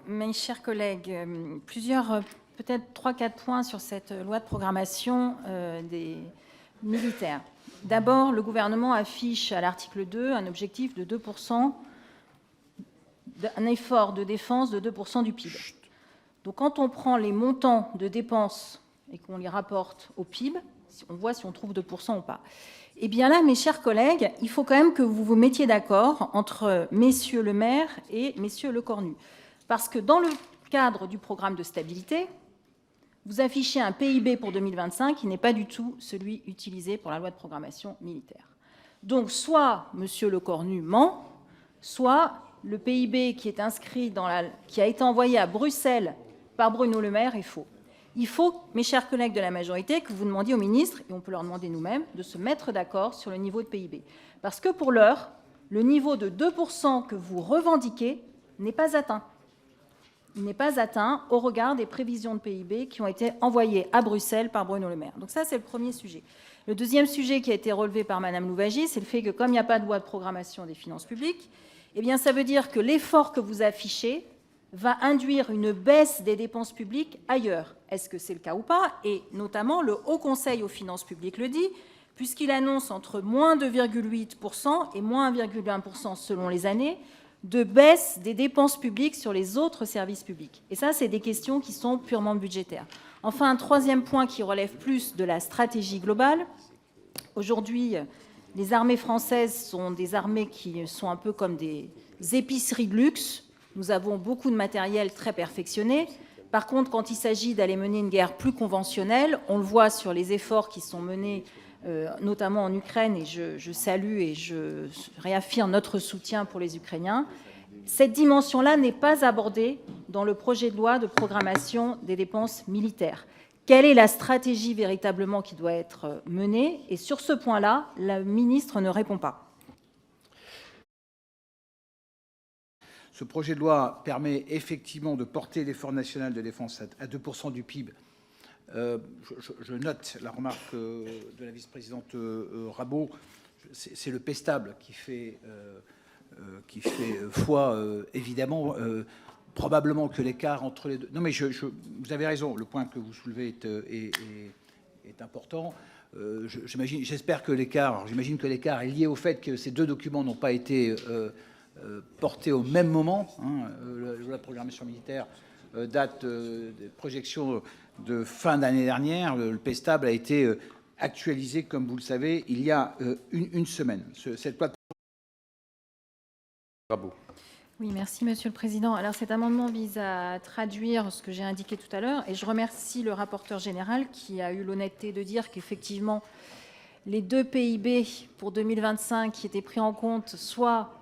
mes chers collègues, plusieurs, peut-être 3-4 points sur cette loi de programmation des militaires. D'abord, le gouvernement affiche à l'article 2 un objectif de 2%, un effort de défense de 2% du PIB. Donc quand on prend les montants de dépenses et qu'on les rapporte au PIB, on voit si on trouve 2% ou pas. Eh bien là, mes chers collègues, il faut quand même que vous vous mettiez d'accord entre messieurs le maire et messieurs Lecornu. Parce que dans le cadre du programme de stabilité, vous affichez un PIB pour 2025 qui n'est pas du tout celui utilisé pour la loi de programmation militaire. Donc soit monsieur Lecornu ment, soit le PIB qui est inscrit qui a été envoyé à Bruxelles par Bruno Le Maire est faux. Il faut, mes chers collègues de la majorité, que vous demandiez au ministre, et on peut leur demander nous-mêmes, de se mettre d'accord sur le niveau de PIB. Parce que pour l'heure, le niveau de 2% que vous revendiquez n'est pas atteint. Il n'est pas atteint au regard des prévisions de PIB qui ont été envoyées à Bruxelles par Bruno Le Maire. Donc ça, c'est le premier sujet. Le deuxième sujet qui a été relevé par Mme Louwagie, c'est le fait que comme il n'y a pas de loi de programmation des finances publiques, eh bien, ça veut dire que l'effort que vous affichez va induire une baisse des dépenses publiques ailleurs. Est-ce que c'est le cas ou pas? Et notamment, le Haut Conseil aux finances publiques le dit, puisqu'il annonce entre moins 2,8% et moins 1,1% selon les années, de baisse des dépenses publiques sur les autres services publics. Et ça, c'est des questions qui sont purement budgétaires. Enfin, un troisième point qui relève plus de la stratégie globale. Aujourd'hui, les armées françaises sont des armées qui sont un peu comme des épiceries de luxe. Nous avons beaucoup de matériel très perfectionné. Par contre, quand il s'agit d'aller mener une guerre plus conventionnelle, on le voit sur les efforts qui sont menés, notamment en Ukraine, et je salue et je réaffirme notre soutien pour les Ukrainiens. Cette dimension-là n'est pas abordée dans le projet de loi de programmation des dépenses militaires. Quelle est la stratégie véritablement qui doit être menée? Et sur ce point-là, la ministre ne répond pas. Ce projet de loi permet effectivement de porter l'effort national de défense à 2% du PIB. Je note la remarque de la vice-présidente Rabault. C'est le pestable qui fait foi, évidemment. Probablement que l'écart entre les deux... Non, mais vous avez raison, le point que vous soulevez est important. J'espère que l'écart... J'imagine que l'écart est lié au fait que ces deux documents n'ont pas été portés au même moment. La programmation militaire date des projections de fin d'année dernière. Le pestable a été actualisé, comme vous le savez, il y a une semaine. Cette plateforme... Bravo. Oui, merci Monsieur le Président. Alors cet amendement vise à traduire ce que j'ai indiqué tout à l'heure et je remercie le rapporteur général qui a eu l'honnêteté de dire qu'effectivement les deux PIB pour 2025 qui étaient pris en compte soit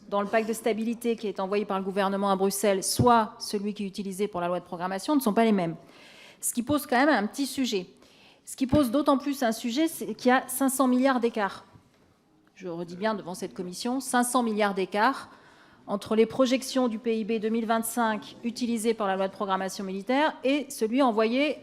dans le pacte de stabilité qui est envoyé par le gouvernement à Bruxelles, soit celui qui est utilisé pour la loi de programmation ne sont pas les mêmes. Ce qui pose quand même un petit sujet. Ce qui pose d'autant plus un sujet, c'est qu'il y a 500 milliards d'écart. Je redis bien devant cette commission, 500 milliards d'écart entre les projections du PIB 2025 utilisées par la loi de programmation militaire et celui envoyé...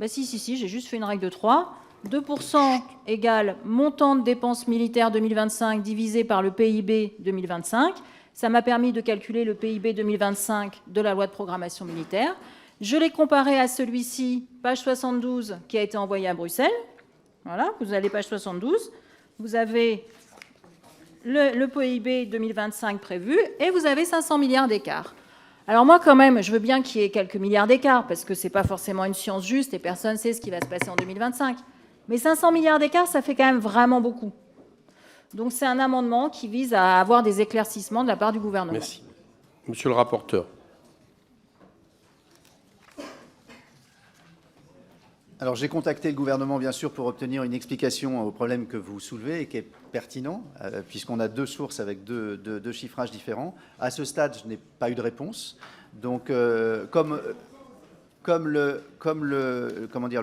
Si, j'ai juste fait une règle de 3. 2% égale montant de dépenses militaires 2025 divisé par le PIB 2025. Ça m'a permis de calculer le PIB 2025 de la loi de programmation militaire. Je l'ai comparé à celui-ci, page 72, qui a été envoyé à Bruxelles. Voilà, vous avez page 72. Vous avez le PIB 2025 prévu et vous avez 500 milliards d'écart. Alors moi, quand même, je veux bien qu'il y ait quelques milliards d'écart parce que ce n'est pas forcément une science juste et personne ne sait ce qui va se passer en 2025. Mais 500 milliards d'écart, ça fait quand même vraiment beaucoup. Donc c'est un amendement qui vise à avoir des éclaircissements de la part du gouvernement. Merci. Monsieur le rapporteur. Alors j'ai contacté le gouvernement, bien sûr, pour obtenir une explication au problème que vous soulevez et qui est pertinent, puisqu'on a deux sources avec deux chiffrages différents. À ce stade, je n'ai pas eu de réponse. Donc, comme le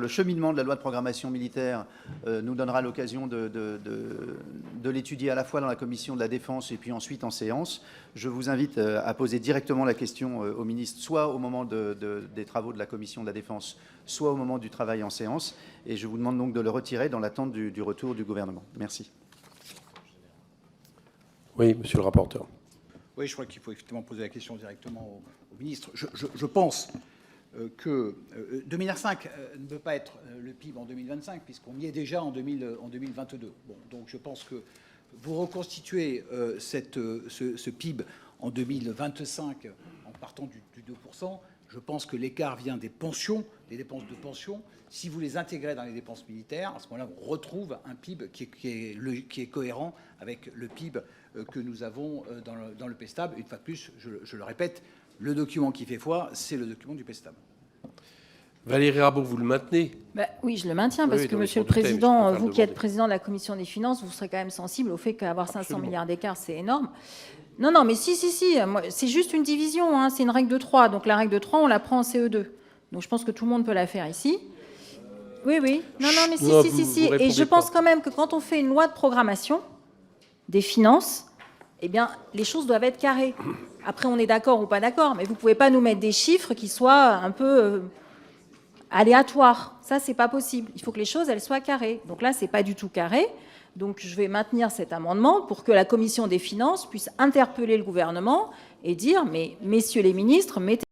cheminement de la loi de programmation militaire nous donnera l'occasion de l'étudier à la fois dans la commission de la Défense et puis ensuite en séance, je vous invite à poser directement la question au ministre, soit au moment des travaux de la commission de la Défense, soit au moment du travail en séance. Et je vous demande donc de le retirer dans l'attente du retour du gouvernement. Merci. Oui, monsieur le rapporteur. Oui, je crois qu'il faut effectivement poser la question directement au ministre. Je pense que 2005 ne peut pas être le PIB en 2025, puisqu'on y est déjà en 2022. Bon, donc je pense que vous reconstituez ce PIB en 2025 en partant du 2%. Je pense que l'écart vient des pensions, des dépenses de pension. Si vous les intégrez dans les dépenses militaires, à ce moment-là, on retrouve un PIB qui est cohérent avec le PIB que nous avons dans le PESTAB. Une fois de plus, je le répète, le document qui fait foi, c'est le document du PESTAB. Valérie Rabault, vous le maintenez? Oui, je le maintiens, parce Oui, que, non, Monsieur le je m'en doutais, mais Président, je préfère vous qui êtes demander. président de la Commission des finances, vous serez quand même sensible au fait qu'avoir 500 Absolument. milliards d'écart, c'est énorme. Non, mais si, c'est juste une division, hein, c'est une règle de 3. Donc la règle de 3, on la prend en CE2. Donc je pense que tout le monde peut la faire ici. Oui. Non, mais si. Non, Et vous je répondez pense pas. quand même que quand on fait une loi de programmation des finances, eh bien, les choses doivent être carrées. Après, on est d'accord ou pas d'accord, mais vous ne pouvez pas nous mettre des chiffres qui soient un peu aléatoires. Ça, c'est pas possible. Il faut que les choses, elles soient carrées. Donc là, c'est pas du tout carré. Donc je vais maintenir cet amendement pour que la Commission des finances puisse interpeller le gouvernement et dire, mais messieurs les ministres, mettez